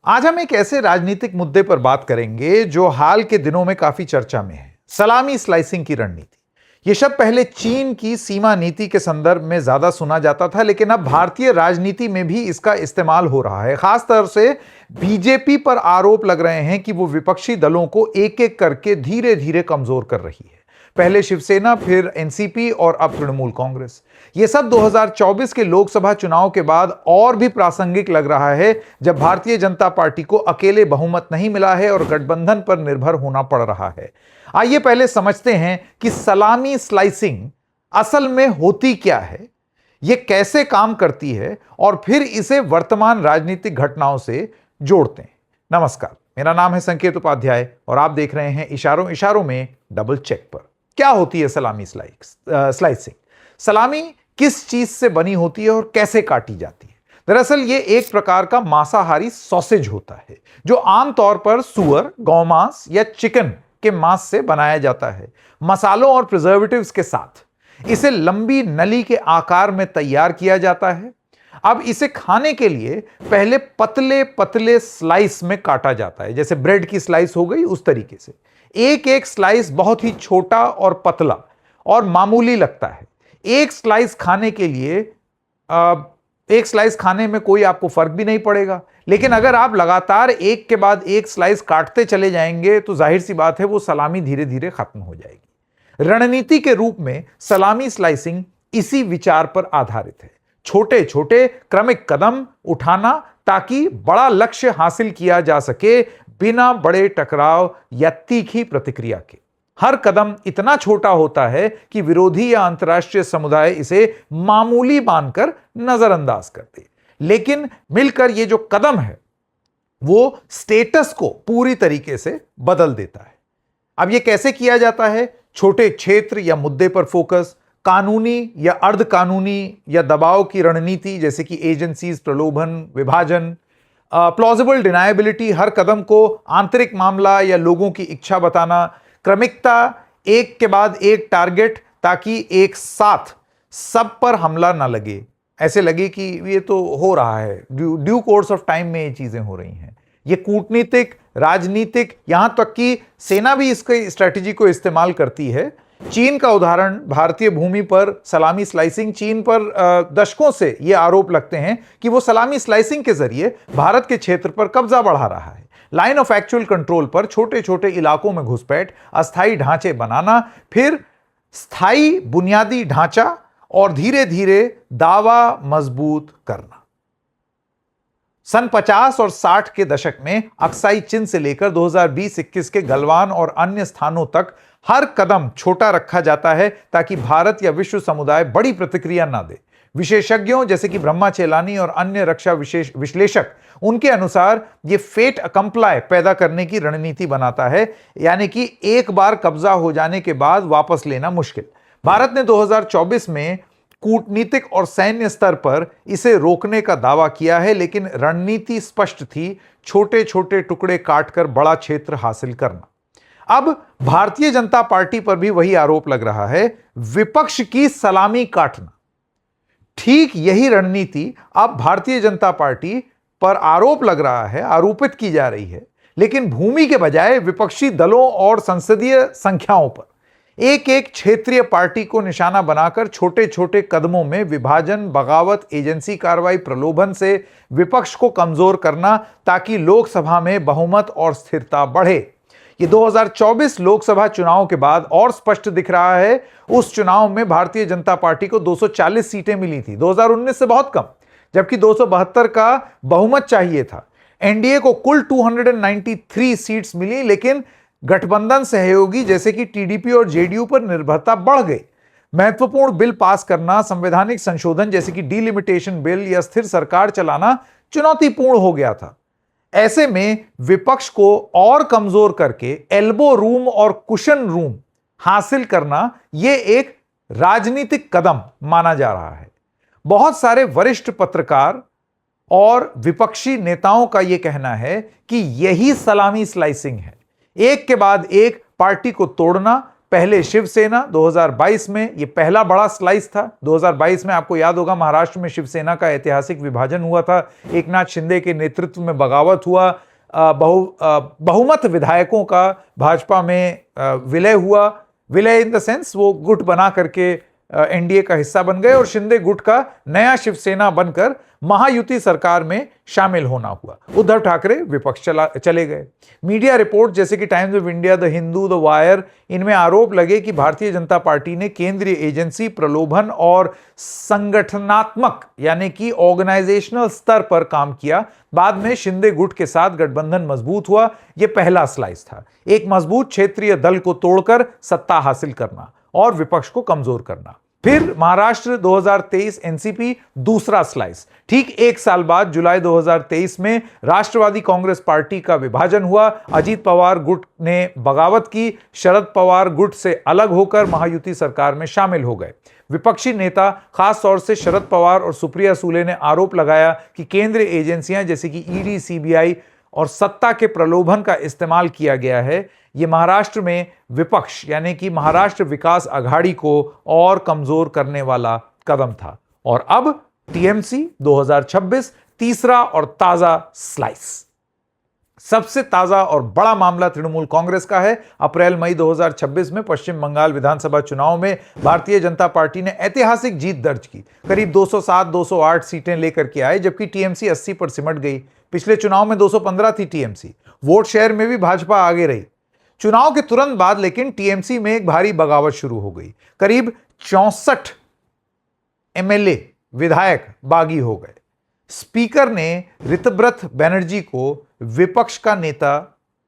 आज हम एक ऐसे राजनीतिक मुद्दे पर बात करेंगे जो हाल के दिनों में काफी चर्चा में है। सलामी स्लाइसिंग की रणनीति। यह शब्द पहले चीन की सीमा नीति के संदर्भ में ज्यादा सुना जाता था, लेकिन अब भारतीय राजनीति में भी इसका इस्तेमाल हो रहा है। खासतौर से बीजेपी पर आरोप लग रहे हैं कि वो विपक्षी दलों को एक एक करके धीरे धीरे कमजोर कर रही है। पहले शिवसेना, फिर एनसीपी और अब तृणमूल कांग्रेस। यह सब 2024 के लोकसभा चुनाव के बाद और भी प्रासंगिक लग रहा है, जब भारतीय जनता पार्टी को अकेले बहुमत नहीं मिला है और गठबंधन पर निर्भर होना पड़ रहा है। आइए पहले समझते हैं कि सलामी स्लाइसिंग असल में होती क्या है, यह कैसे काम करती है और फिर इसे वर्तमान राजनीतिक घटनाओं से जोड़ते हैं। नमस्कार, मेरा नाम है संकेत उपाध्याय और आप देख रहे हैं इशारों इशारों में डबल चेक पर। क्या होती है सलामी स्लाइसिंग? सलामी किस चीज से बनी होती है और कैसे काटी जाती है? दरअसल ये एक प्रकार का मांसाहारी सॉसेज होता है जो आमतौर पर सुअर, गौमांस या चिकन के मांस से बनाया जाता है, मसालों और प्रिजर्वेटिव्स के साथ। इसे लंबी नली के आकार में तैयार किया जाता है। अब इसे खाने के लिए पहले पतले पतले स्लाइस में काटा जाता है, जैसे ब्रेड की स्लाइस हो गई उस तरीके से। एक एक स्लाइस बहुत ही छोटा और पतला और मामूली लगता है। एक स्लाइस खाने में कोई आपको फर्क भी नहीं पड़ेगा, लेकिन अगर आप लगातार एक के बाद एक स्लाइस काटते चले जाएंगे तो जाहिर सी बात है वो सलामी धीरे धीरे खत्म हो जाएगी। रणनीति के रूप में सलामी स्लाइसिंग इसी विचार पर आधारित है। छोटे छोटे क्रमिक कदम उठाना ताकि बड़ा लक्ष्य हासिल किया जा सके बिना बड़े टकराव या तीखी प्रतिक्रिया के। हर कदम इतना छोटा होता है कि विरोधी या अंतर्राष्ट्रीय समुदाय इसे मामूली मानकर नजरअंदाज कर दे, लेकिन मिलकर यह जो कदम है वो स्टेटस को पूरी तरीके से बदल देता है। अब यह कैसे किया जाता है? छोटे क्षेत्र या मुद्दे पर फोकस, कानूनी या अर्ध कानूनी या दबाव की रणनीति जैसे कि एजेंसीज, प्रलोभन, विभाजन, प्लॉजिबल डिनायबिलिटी, हर कदम को आंतरिक मामला या लोगों की इच्छा बताना, क्रमिकता, एक के बाद एक टारगेट ताकि एक साथ सब पर हमला ना लगे, ऐसे लगे कि ये तो हो रहा है, ड्यू कोर्स ऑफ टाइम में ये चीजें हो रही हैं। ये कूटनीतिक, राजनीतिक, यहां तक कि सेना भी इसके स्ट्रेटेजी को इस्तेमाल करती है। चीन का उदाहरण, भारतीय भूमि पर सलामी स्लाइसिंग। चीन पर दशकों से यह आरोप लगते हैं कि वो सलामी स्लाइसिंग के जरिए भारत के क्षेत्र पर कब्जा बढ़ा रहा है। लाइन ऑफ एक्चुअल कंट्रोल पर छोटे छोटे इलाकों में घुसपैठ, अस्थायी ढांचे बनाना, फिर स्थायी बुनियादी ढांचा और धीरे धीरे दावा मजबूत करना। सन 50 और 60 के दशक में अक्साई चिन से लेकर 2020-21 के गलवान और अन्य स्थानों तक हर कदम छोटा रखा जाता है ताकि भारत या विश्व समुदाय बड़ी प्रतिक्रिया ना दे। विशेषज्ञों जैसे कि ब्रह्मा चेलानी और अन्य रक्षा विश्लेषक, उनके अनुसार यह फेट अकम्प्लाई पैदा करने की रणनीति बनाता है, यानी कि एक बार कब्जा हो जाने के बाद वापस लेना मुश्किल। भारत ने 2024 में कूटनीतिक और सैन्य स्तर पर इसे रोकने का दावा किया है, लेकिन रणनीति स्पष्ट थी, छोटे छोटे टुकड़े काटकर बड़ा क्षेत्र हासिल करना। अब भारतीय जनता पार्टी पर भी वही आरोप लग रहा है, विपक्ष की सलामी काटना। ठीक यही रणनीति अब भारतीय जनता पार्टी पर आरोप लग रहा है, आरोपित की जा रही है, लेकिन भूमि के बजाय विपक्षी दलों और संसदीय संख्याओं पर। एक एक क्षेत्रीय पार्टी को निशाना बनाकर छोटे छोटे कदमों में विभाजन, बगावत, एजेंसी कार्रवाई, प्रलोभन से विपक्ष को कमजोर करना ताकि लोकसभा में बहुमत और स्थिरता बढ़े। ये 2024 लोकसभा चुनाव के बाद और स्पष्ट दिख रहा है। उस चुनाव में भारतीय जनता पार्टी को 240 सीटें मिली थी, 2019 से बहुत कम, जबकि 272 का बहुमत चाहिए था। एनडीए को कुल 293 सीट्स मिली, लेकिन गठबंधन सहयोगी जैसे कि टीडीपी और जेडीयू पर निर्भरता बढ़ गई। महत्वपूर्ण बिल पास करना, संवैधानिक संशोधन जैसे कि डिलिमिटेशन बिल या स्थिर सरकार चलाना चुनौतीपूर्ण हो गया था। ऐसे में विपक्ष को और कमजोर करके एल्बो रूम और कुशन रूम हासिल करना यह एक राजनीतिक कदम माना जा रहा है। बहुत सारे वरिष्ठ पत्रकार और विपक्षी नेताओं का यह कहना है कि यही सलामी स्लाइसिंग है। एक के बाद एक पार्टी को तोड़ना, पहले शिवसेना 2022 में, यह पहला बड़ा स्लाइस था। 2022 में आपको याद होगा महाराष्ट्र में शिवसेना का ऐतिहासिक विभाजन हुआ था, एकनाथ शिंदे के नेतृत्व में बगावत हुआ, बहुमत विधायकों का भाजपा में विलय हुआ। विलय इन द सेंस वो गुट बना करके एनडीए का हिस्सा बन गए और शिंदे गुट का नया शिवसेना बनकर महायुति सरकार में शामिल होना हुआ। उद्धव ठाकरे विपक्ष चले गए। मीडिया रिपोर्ट जैसे कि times of India, the Hindu, the wire, इनमें आरोप लगे कि भारतीय जनता पार्टी ने केंद्रीय एजेंसी, प्रलोभन और संगठनात्मक यानी कि ऑर्गेनाइजेशनल स्तर पर काम किया। बाद में शिंदे गुट के साथ गठबंधन मजबूत हुआ। यह पहला स्लाइस था, एक मजबूत क्षेत्रीय दल को तोड़कर सत्ता हासिल करना और विपक्ष को कमजोर करना। फिर महाराष्ट्र 2023 एनसीपी, दूसरा स्लाइस। ठीक एक साल बाद जुलाई 2023 में राष्ट्रवादी कांग्रेस पार्टी का विभाजन हुआ। अजीत पवार गुट ने बगावत की, शरद पवार गुट से अलग होकर महायुति सरकार में शामिल हो गए। विपक्षी नेता, खास तौर से शरद पवार और सुप्रिया सूले ने आरोप लगाया कि केंद्रीय एजेंसियां जैसे कि ईडी, सीबीआई और सत्ता के प्रलोभन का इस्तेमाल किया गया है। ये महाराष्ट्र में विपक्ष यानी कि महाराष्ट्र विकास अघाड़ी को और कमजोर करने वाला कदम था। और अब टीएमसी 2026, तीसरा और ताजा स्लाइस। सबसे ताजा और बड़ा मामला तृणमूल कांग्रेस का है। अप्रैल मई 2026 में पश्चिम बंगाल विधानसभा चुनाव में भारतीय जनता पार्टी ने ऐतिहासिक जीत दर्ज की। करीब 207-208 सीटें लेकर के आए, जबकि टीएमसी 80 पर सिमट गई। पिछले चुनाव में 215 थी टीएमसी। वोट शेयर में भी भाजपा आगे रही। चुनाव के तुरंत बाद लेकिन टीएमसी में एक भारी बगावत शुरू हो गई। करीब 64 एमएलए विधायक बागी हो गए। स्पीकर ने ऋतव्रत बनर्जी को विपक्ष का नेता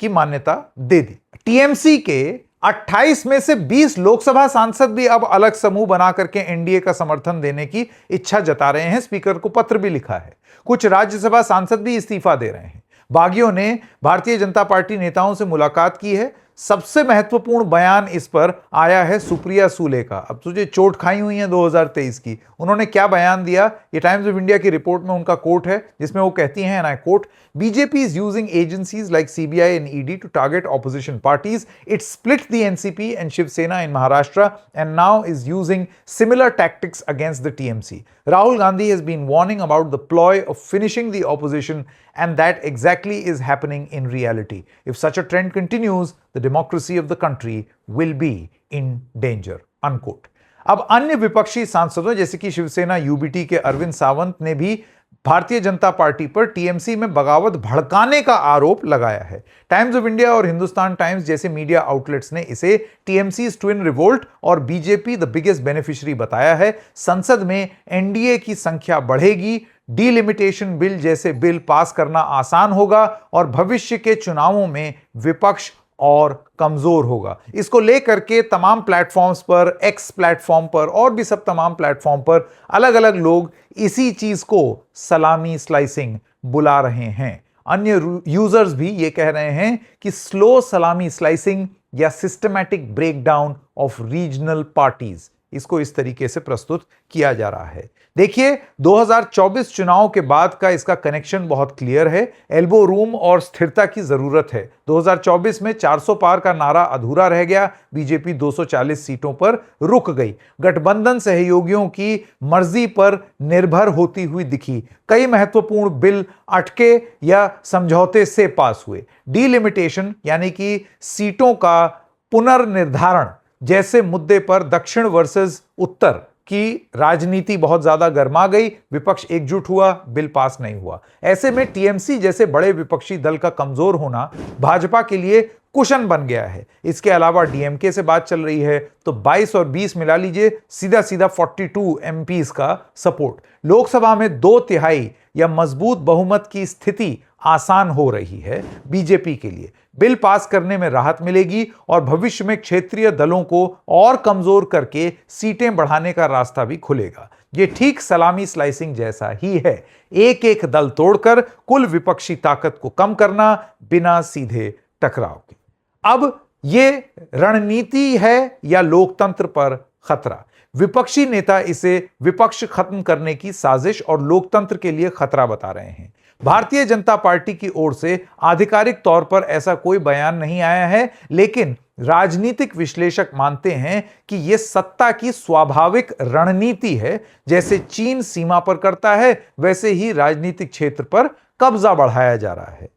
की मान्यता दे दी। टीएमसी के 28 में से 20 लोकसभा सांसद भी अब अलग समूह बना करके एनडीए का समर्थन देने की इच्छा जता रहे हैं। स्पीकर को पत्र भी लिखा है। कुछ राज्यसभा सांसद भी इस्तीफा दे रहे हैं। बागियों ने भारतीय जनता पार्टी नेताओं से मुलाकात की है। सबसे महत्वपूर्ण बयान इस पर आया है सुप्रिया सूले का। अब तुझे चोट खाई हुई है 2023 की। उन्होंने क्या बयान दिया, ये टाइम्स ऑफ इंडिया की रिपोर्ट में उनका कोट है, जिसमें वो कहती हैं, and I quote, BJP is using agencies like CBI and ED to target opposition parties. It split the NCP and Shiv Sena in Maharashtra and now is using similar tactics against the TMC. Rahul Gandhi has been warning about the ploy of finishing the opposition, and that exactly is happening in reality. If such a trend continues, the democracy of the country will be in danger. Unquote. अब अन्य विपक्षी सांसदों जैसे कि Shiv Sena UBT के अरविंद सावंत ने भी Bharatiya Janata party पर टीएमसी में बगावत भड़काने का आरोप लगाया है। टाइम्स ऑफ इंडिया और हिंदुस्तान टाइम्स जैसे मीडिया आउटलेट्स ने इसे टीएमसी ट्विन रिवोल्ट और बीजेपी द बिगेस्ट बेनिफिशियरी बताया है। संसद में एनडीए की संख्या बढ़ेगी, डीलिमिटेशन बिल जैसे बिल पास करना आसान होगा और भविष्य के चुनावों में विपक्ष और कमजोर होगा। इसको लेकर के तमाम प्लेटफॉर्म्स पर, एक्स प्लेटफॉर्म पर और भी सब तमाम प्लेटफॉर्म पर अलग अलग लोग इसी चीज को सलामी स्लाइसिंग बुला रहे हैं। अन्य यूजर्स भी ये कह रहे हैं कि स्लो सलामी स्लाइसिंग या systematic breakdown of regional parties, इसको इस तरीके से प्रस्तुत किया जा रहा है। देखिए 2024 चुनाव के बाद का इसका कनेक्शन बहुत क्लियर है। एल्बो रूम और स्थिरता की जरूरत है। 2024 में 400 पार का नारा अधूरा रह गया। बीजेपी 240 सीटों पर रुक गई। गठबंधन सहयोगियों की मर्जी पर निर्भर होती हुई दिखी। कई महत्वपूर्ण बिल अटके या समझौते से पास हुए। डीलिमिटेशन यानी कि सीटों का पुनर्निर्धारण जैसे मुद्दे पर दक्षिण वर्सेस उत्तर की राजनीति बहुत ज्यादा गर्मा गई। विपक्ष एकजुट हुआ, बिल पास नहीं हुआ। ऐसे में टीएमसी जैसे बड़े विपक्षी दल का कमजोर होना भाजपा के लिए कुशन बन गया है। इसके अलावा डीएमके से बात चल रही है तो 22 और 20 मिला लीजिए, सीधा सीधा 42 एमपीज का सपोर्ट। लोकसभा में 2/3 या मजबूत बहुमत की स्थिति आसान हो रही है बीजेपी के लिए। बिल पास करने में राहत मिलेगी और भविष्य में क्षेत्रीय दलों को और कमजोर करके सीटें बढ़ाने का रास्ता भी खुलेगा। ये ठीक सलामी स्लाइसिंग जैसा ही है, एक एक दल तोड़कर कुल विपक्षी ताकत को कम करना बिना सीधे टकराव के। अब ये रणनीति है या लोकतंत्र पर खतरा? विपक्षी नेता इसे विपक्ष खत्म करने की साजिश और लोकतंत्र के लिए खतरा बता रहे हैं। भारतीय जनता पार्टी की ओर से आधिकारिक तौर पर ऐसा कोई बयान नहीं आया है, लेकिन राजनीतिक विश्लेषक मानते हैं कि यह सत्ता की स्वाभाविक रणनीति है। जैसे चीन सीमा पर करता है, वैसे ही राजनीतिक क्षेत्र पर कब्जा बढ़ाया जा रहा है।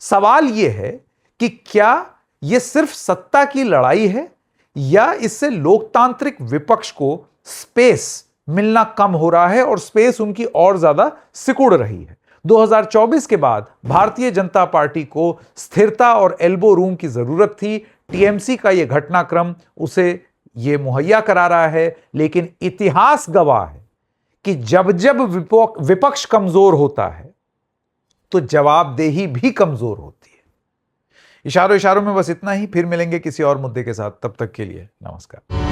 सवाल यह है कि क्या यह सिर्फ सत्ता की लड़ाई है या इससे लोकतांत्रिक विपक्ष को स्पेस मिलना कम हो रहा है और स्पेस उनकी और ज्यादा सिकुड़ रही है। 2024 के बाद भारतीय जनता पार्टी को स्थिरता और एल्बो रूम की जरूरत थी। टीएमसी का यह घटनाक्रम उसे यह मुहैया करा रहा है, लेकिन इतिहास गवाह है कि जब जब विपक्ष कमजोर होता है तो जवाबदेही भी कमजोर होती है। इशारों इशारों में बस इतना ही। फिर मिलेंगे किसी और मुद्दे के साथ। तब तक के लिए नमस्कार।